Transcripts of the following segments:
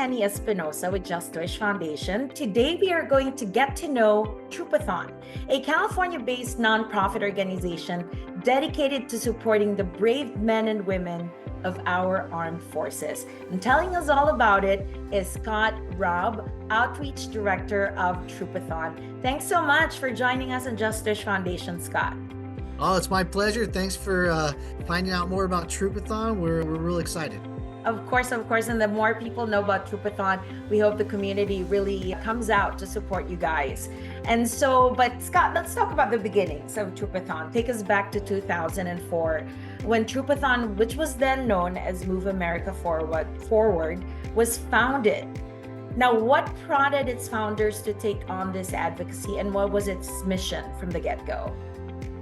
Penny Espinosa with Just Wish Foundation. Today we are going to get to know Troopathon, a California-based nonprofit organization dedicated to supporting the brave men and women of our armed forces. And telling us all about it is Scott Robb, Outreach Director of Troopathon. Thanks so much for joining us on Just Wish Foundation, Scott. Oh, it's my pleasure. Thanks for finding out more about Troopathon. We're real excited. Of course. And the more people know about Troopathon, we hope the community really comes out to support you guys. And so, but Scott, let's talk about the beginnings of Troopathon. Take us back to 2004, when Troopathon, which was then known as Move America Forward, was founded. Now, what prompted its founders to take on this advocacy, and what was its mission from the get-go?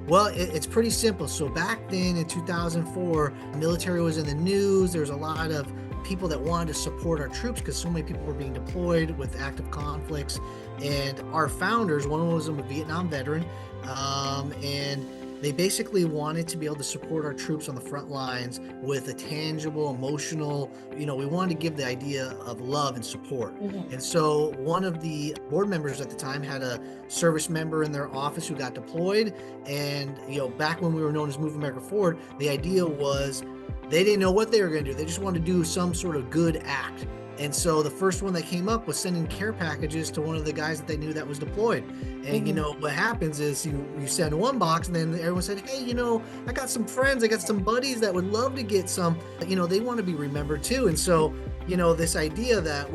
Well, it's pretty simple. So back then in 2004, the military was in the news. There was a lot of people that wanted to support our troops because so many people were being deployed with active conflicts. And our founders, one was a Vietnam veteran, and they basically wanted to be able to support our troops on the front lines with a tangible, emotional, we wanted to give the idea of love and support. Mm-hmm. And so one of the board members at the time had a service member in their office who got deployed. And, back when we were known as Move America Forward, the idea was they didn't know what they were going to do. They just wanted to do some sort of good act. And so the first one that came up was sending care packages to one of the guys that they knew that was deployed. And, mm-hmm. What happens is you send one box and then everyone said, hey, I got some friends, I got some buddies that would love to get some, they want to be remembered too. And so, this idea that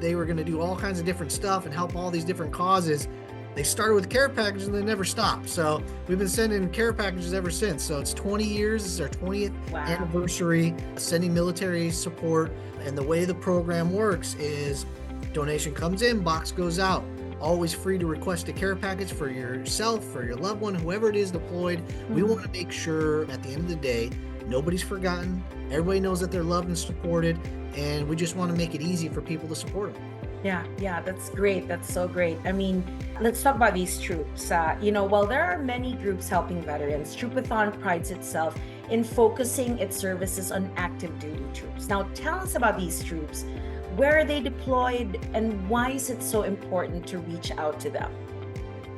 they were going to do all kinds of different stuff and help all these different causes. They started with care packages and they never stopped. So we've been sending care packages ever since. So it's 20 years. This is our 20th anniversary, sending military support. And the way the program works is donation comes in, box goes out. Always free to request a care package for yourself, for your loved one, whoever it is deployed. Mm-hmm. We want to make sure at the end of the day, nobody's forgotten. Everybody knows that they're loved and supported. And we just want to make it easy for people to support them. Yeah, that's great. That's so great. I mean, let's talk about these troops. While there are many groups helping veterans, Troopathon prides itself in focusing its services on active duty troops. Now, tell us about these troops. Where are they deployed, and why is it so important to reach out to them?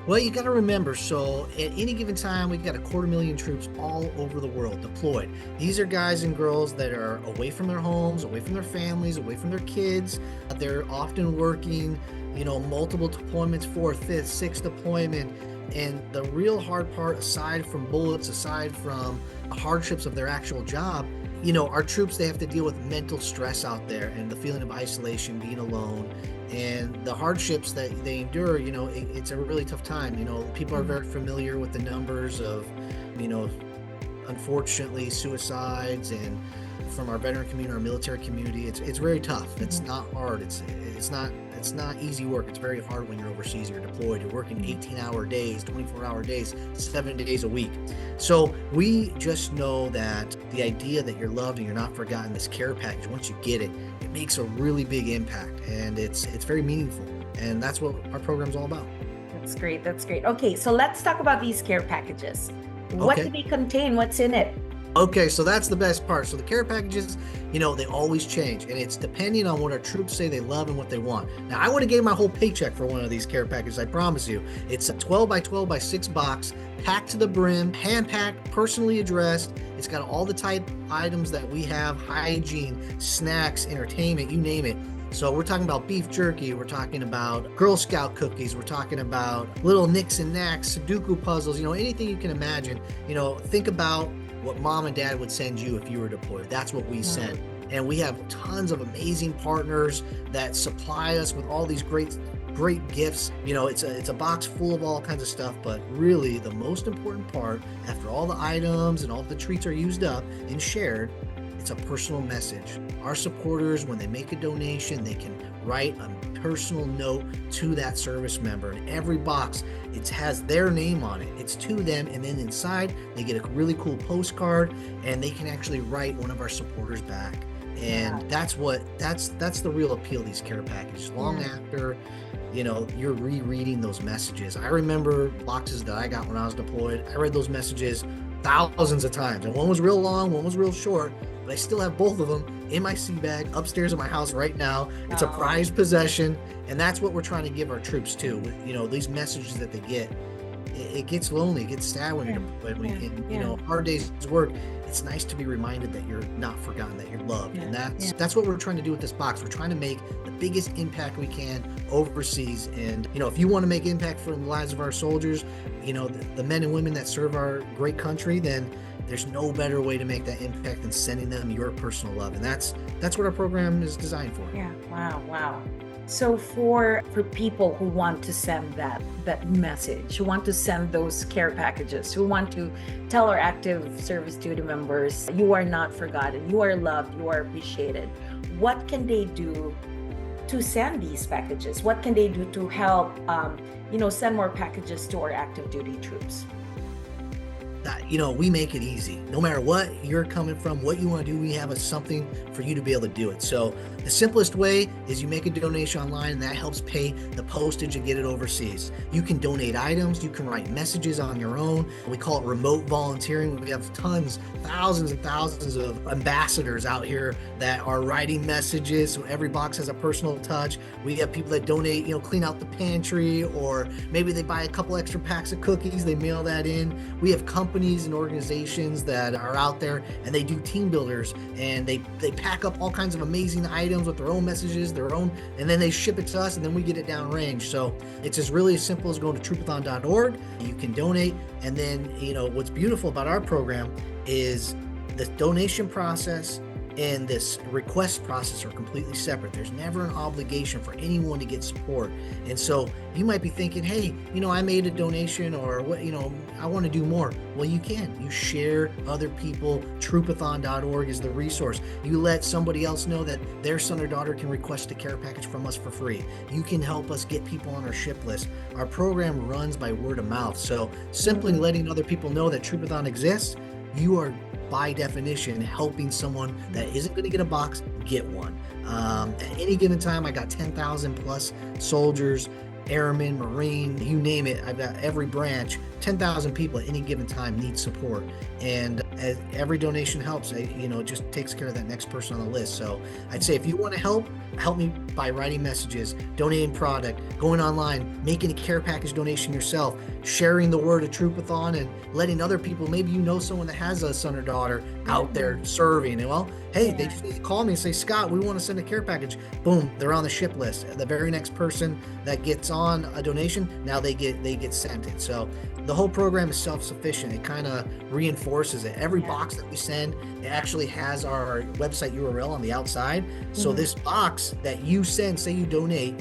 Well, you got to remember, so at any given time, we've got 250,000 troops all over the world deployed. These are guys and girls that are away from their homes, away from their families, away from their kids. They're often working, multiple deployments, 4th, 5th, 6th deployment. And the real hard part, aside from bullets, aside from the hardships of their actual job, our troops, they have to deal with mental stress out there and the feeling of isolation, being alone, and the hardships that they endure. It's a really tough time. People are very familiar with the numbers of, unfortunately, suicides, and from our veteran community, our military community, it's very tough. It's not hard. It's not easy work. It's very hard when you're overseas, you're deployed, you're working 18-hour days, 24-hour days, 7 days a week. So we just know that the idea that you're loved and you're not forgotten, this care package, once you get it, it makes a really big impact, and it's very meaningful. And that's what our program's all about. That's great. Okay, so let's talk about these care packages. What do they contain? What's in it? Okay, so that's the best part. So the care packages, they always change, and it's depending on what our troops say they love and what they want. Now, I would have gave my whole paycheck for one of these care packages, I promise you. It's a 12 by 12 by 6 box, packed to the brim, hand-packed, personally addressed. It's got all the type items that we have: hygiene, snacks, entertainment, you name it. So we're talking about beef jerky, we're talking about Girl Scout cookies, we're talking about little knicks and knacks, Sudoku puzzles, anything you can imagine. Think about what mom and dad would send you if you were deployed. That's what we send. And we have tons of amazing partners that supply us with all these great gifts. It's a box full of all kinds of stuff, but really the most important part, after all the items and all the treats are used up and shared, it's a personal message. Our supporters, when they make a donation, they can write a personal note to that service member. And every box, it has their name on it. It's to them, and then inside they get a really cool postcard, and they can actually write one of our supporters back. And that's the real appeal of these care packages. Long after you're rereading those messages. I remember boxes that I got when I was deployed. I read those messages thousands of times, and one was real long, one was real short. but I still have both of them in my sea bag upstairs in my house right now. It's a Oh. prized possession, and that's what we're trying to give our troops too. You know, these messages that they get, it gets lonely, it gets sad when you know, hard days work. It's nice to be reminded that you're not forgotten, that you're loved. And that's what we're trying to do with this box. We're trying to make the biggest impact we can overseas. And, you know, if you want to make impact for the lives of our soldiers, you know, the men and women that serve our great country, then there's no better way to make that impact than sending them your personal love. And that's what our program is designed for. Yeah. Wow. So for people who want to send that message, who want to send those care packages, who want to tell our active service duty members, you are not forgotten, you are loved, you are appreciated, what can they do to send these packages? What can they do to help, send more packages to our active duty troops? You know, we make it easy. No matter what you're coming from, what you want to do, we have something for you to be able to do it. So the simplest way is you make a donation online, and that helps pay the postage and get it overseas. You can donate items. You can write messages on your own. We call it remote volunteering. We have thousands and thousands of ambassadors out here that are writing messages. So every box has a personal touch. We have people that donate, you know, clean out the pantry, or maybe they buy a couple extra packs of cookies. They mail that in. We have companies and organizations that are out there, and they do team builders, and they pack up all kinds of amazing items with their own messages, and then they ship it to us, and then we get it downrange. So it's really as simple as going to troopathon.org. You can donate, and then, you know, what's beautiful about our program is the donation process and this request process are completely separate. There's never an obligation for anyone to get support. And so you might be thinking, hey, you know, I made a donation, or what, you know, I want to do more. Well, you can. You share other people. Troopathon.org is the resource. You let somebody else know that their son or daughter can request a care package from us for free. You can help us get people on our ship list. Our program runs by word of mouth. So simply letting other people know that Troopathon exists, you are by definition helping someone that isn't going to get a box get one. At any given time, I got 10,000 plus soldiers, airmen, Marine, you name it. I've got every branch. 10,000 people at any given time need support, and every donation helps. It just takes care of that next person on the list. So I'd say if you want to help me by writing messages, donating product, going online, making a care package donation yourself, sharing the word of Troopathon, and letting other people, maybe you know someone that has a son or daughter out there serving, and well, hey, they just need to call me and say, Scott, we want to send a care package. Boom, they're on the ship list. The very next person that gets on a donation, now they get sent it. So the whole program is self-sufficient. It kind of reinforces it. Every box that we send, it actually has our website URL on the outside. So this box that you send, say you donate,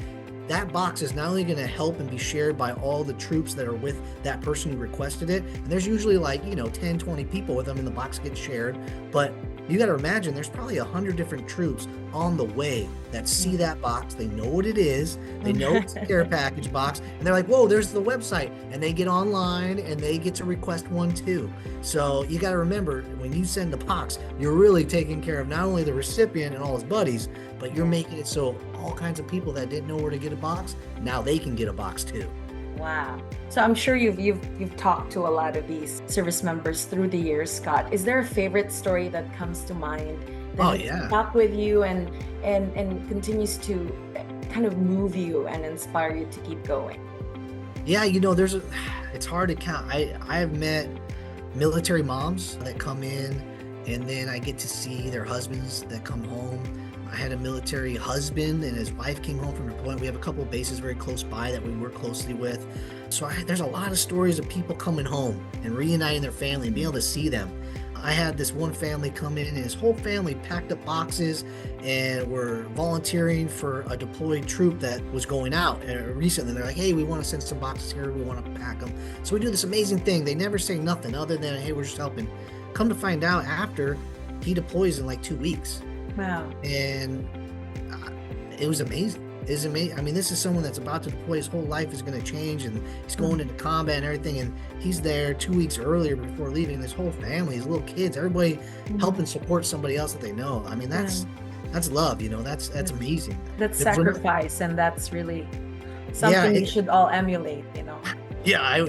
that box is not only going to help and be shared by all the troops that are with that person who requested it, and there's usually 10, 20 people with them, and the box gets shared, but you got to imagine there's probably 100 different troops on the way that see that box. They know what it is. They know it's a care package box, and they're like, whoa, there's the website, and they get online and they get to request one too. So you got to remember, when you send the box, you're really taking care of not only the recipient and all his buddies, but you're making it so all kinds of people that didn't know where to get a box, now they can get a box too. Wow. So I'm sure you've talked to a lot of these service members through the years, Scott. Is there a favorite story that comes to mind that has stuck with you and continues to kind of move you and inspire you to keep going? Yeah, it's hard to count. I have met military moms that come in, and then I get to see their husbands that come home. I had a military husband and his wife came home from deployment. We have a couple of bases very close by that we work closely with. So there's a lot of stories of people coming home and reuniting their family and being able to see them. I had this one family come in, and his whole family packed up boxes and were volunteering for a deployed troop that was going out recently. They're like, hey, we want to send some boxes here. We want to pack them. So we do this amazing thing. They never say nothing other than, hey, we're just helping. Come to find out, after, he deploys in 2 weeks. Wow. And it was amazing. It's amazing. I mean, this is someone that's about to deploy. His whole life is going to change, and he's going into combat and everything. And he's there 2 weeks earlier before leaving. And his whole family, his little kids, everybody helping support somebody else that they know. I mean, that's love. That's amazing. That's sacrifice, and that's really something we should all emulate. Yeah,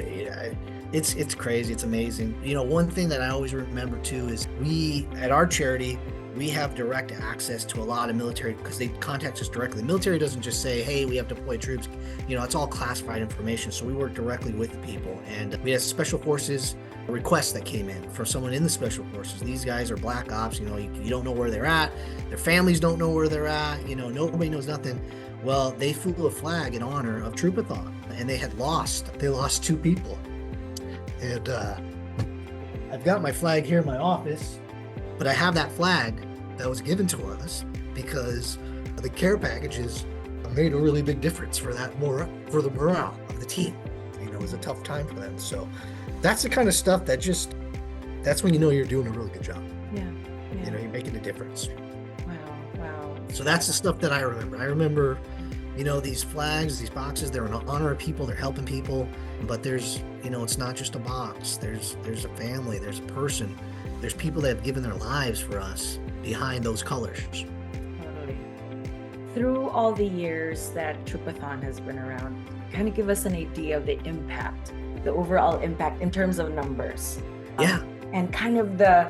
it's crazy. It's amazing. One thing that I always remember too is we, at our charity, we have direct access to a lot of military because they contact us directly. The military doesn't just say, hey, we have deployed troops. It's all classified information. So we work directly with the people. And we have special forces requests that came in for someone in the special forces. These guys are black ops. You don't know where they're at. Their families don't know where they're at. Nobody knows nothing. Well, they flew a flag in honor of Troopathon, and they lost 2 people. And I've got my flag here in my office, but I have that flag that was given to us because the care packages made a really big difference for the morale of the team. It was a tough time for them. So that's the kind of stuff that's when you're doing a really good job. Yeah. You're making a difference. Wow. So that's the stuff that I remember. I remember, these flags, these boxes, they're in honor of people, they're helping people, but there's, it's not just a box. There's a family, there's a person, there's people that have given their lives for us behind those colors. Totally. Through all the years that Troopathon has been around, kind of give us an idea of the impact, the overall impact in terms of numbers. Yeah. And kind of the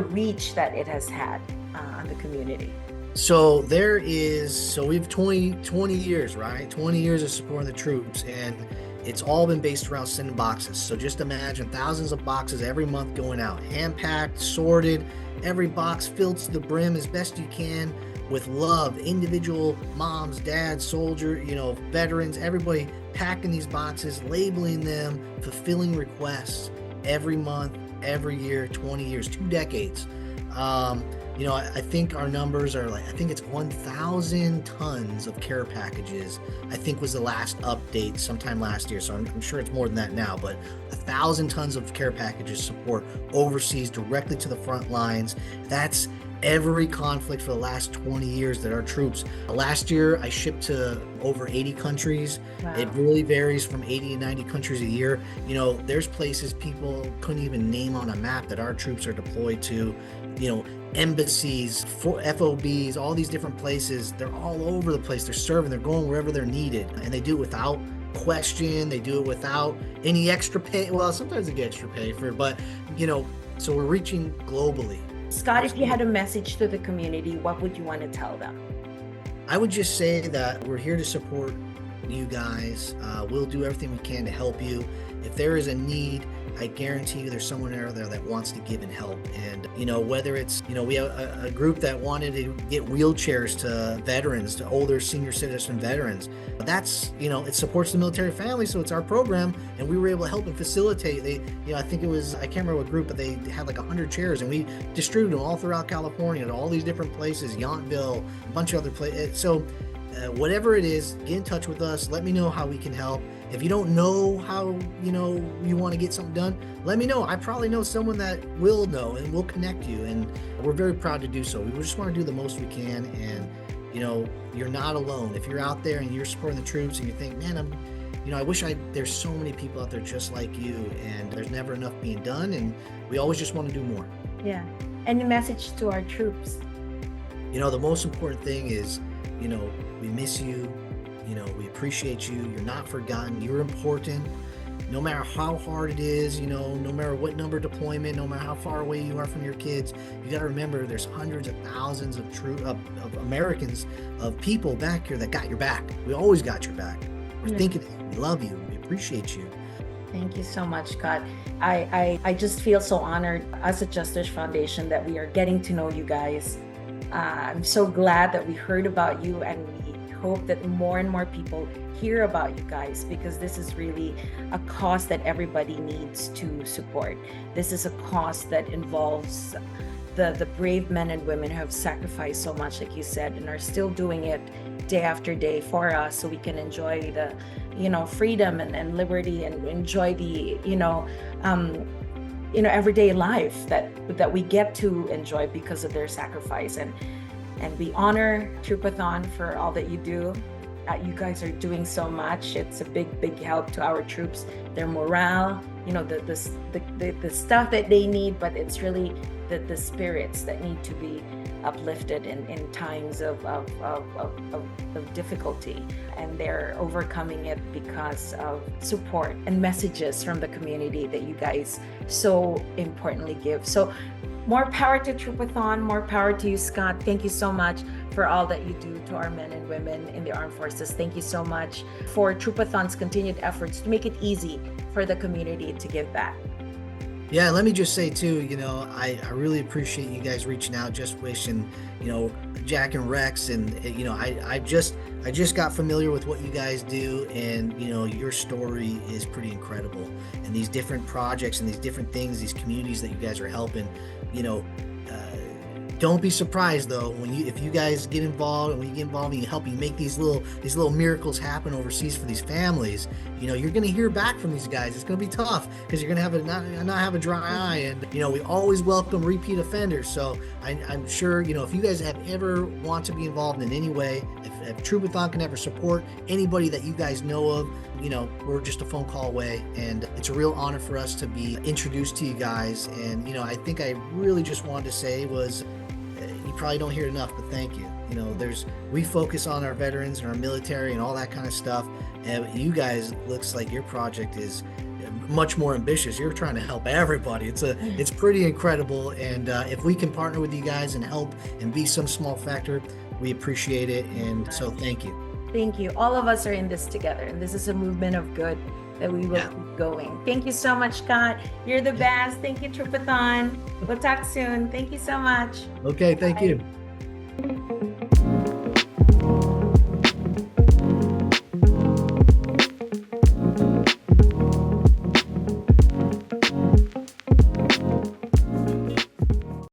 reach that it has had on the community. So we've 20 years, right? 20 years of supporting the troops, and it's all been based around sending boxes. So just imagine thousands of boxes every month going out, hand-packed, sorted, every box filled to the brim as best you can with love, individual moms, dads, soldiers, veterans, everybody packing these boxes, labeling them, fulfilling requests every month, every year, 20 years, 2 decades. I think our numbers are I think it's 1,000 tons of care packages, I think was the last update sometime last year. So I'm sure it's more than that now, but 1,000 tons of care packages support overseas directly to the front lines. That's every conflict for the last 20 years that our troops. Last year, I shipped to over 80 countries. Wow. It really varies from 80 to 90 countries a year. There's places people couldn't even name on a map that our troops are deployed to. Embassies, FOBs, all these different places. They're all over the place. They're serving, they're going wherever they're needed. And they do it without question. They do it without any extra pay. Well, sometimes they get extra pay but so we're reaching globally. Scott, if you had a message to the community, what would you want to tell them? I would just say that we're here to support you guys. We'll do everything we can to help you. If there is a need, I guarantee you there's someone out there that wants to give and help. And, whether it's, we have a group that wanted to get wheelchairs to veterans, to older senior citizen veterans. That's, it supports the military family. So it's our program. And we were able to help and facilitate. I think it was, I can't remember what group, but they had 100 chairs and we distributed them all throughout California to all these different places, Yountville, a bunch of other places. So whatever it is, get in touch with us. Let me know how we can help. If you don't know how, you want to get something done, let me know. I probably know someone that will know and we'll connect you. And we're very proud to do so. We just want to do the most we can. And, you're not alone. If you're out there and you're supporting the troops and you think, man, there's so many people out there just like you, and there's never enough being done. And we always just want to do more. Yeah. Any message to our troops? The most important thing is, we miss you. We appreciate you. You're not forgotten. You're important. No matter how hard it is, no matter what number deployment, no matter how far away you are from your kids, you got to remember there's hundreds of thousands of Americans, of people back here that got your back. We always got your back. We're thinking, we love you. We appreciate you. Thank you so much, Scott. I just feel so honored as a Justice Foundation that we are getting to know you guys. I'm so glad that we heard about you, and we hope that more and more people hear about you guys, because this is really a cause that everybody needs to support. This is a cause that involves the brave men and women who have sacrificed so much, like you said, and are still doing it day after day for us, so we can enjoy the freedom and liberty, and enjoy the everyday life that we get to enjoy because of their sacrifice. And we honor Troopathon for all that you do. You guys are doing so much. It's a big help to our troops, their morale, the stuff that they need, but it's really the spirits that need to be uplifted in times of difficulty, and they're overcoming it because of support and messages from the community that you guys so importantly give. So More power to Troopathon, more power to you, Scott. Thank you so much for all that you do to our men and women in the armed forces. Thank you so much for Troopathon's continued efforts to make it easy for the community to give back. Yeah, let me just say too, I really appreciate you guys reaching out. Just wishing, Jack and Rex, and I just got familiar with what you guys do, and your story is pretty incredible. And these different projects and these different things, these communities that you guys are helping, don't be surprised though if you guys get involved, and when you get involved and you help, you make these little miracles happen overseas for these families. You're going to hear back from these guys. It's going to be tough because you're going to not have a dry eye, and we always welcome repeat offenders. So I'm sure if you guys have ever want to be involved in any way, if Troopathon can ever support anybody that you guys know of, we're just a phone call away, and it's a real honor for us to be introduced to you guys. And I think I really just wanted to say was, you probably don't hear enough, but thank you. We focus on our veterans and our military and all that kind of stuff, and you guys, looks like your project is much more ambitious. You're trying to help everybody. It's pretty incredible, and if we can partner with you guys and help and be some small factor, we appreciate it. And so thank you. Thank you. All of us are in this together, and this is a movement of good that we will keep going. Thank you so much, Scott. You're the best. Thank you, Troopathon. We'll talk soon. Thank you so much. Okay, thank you.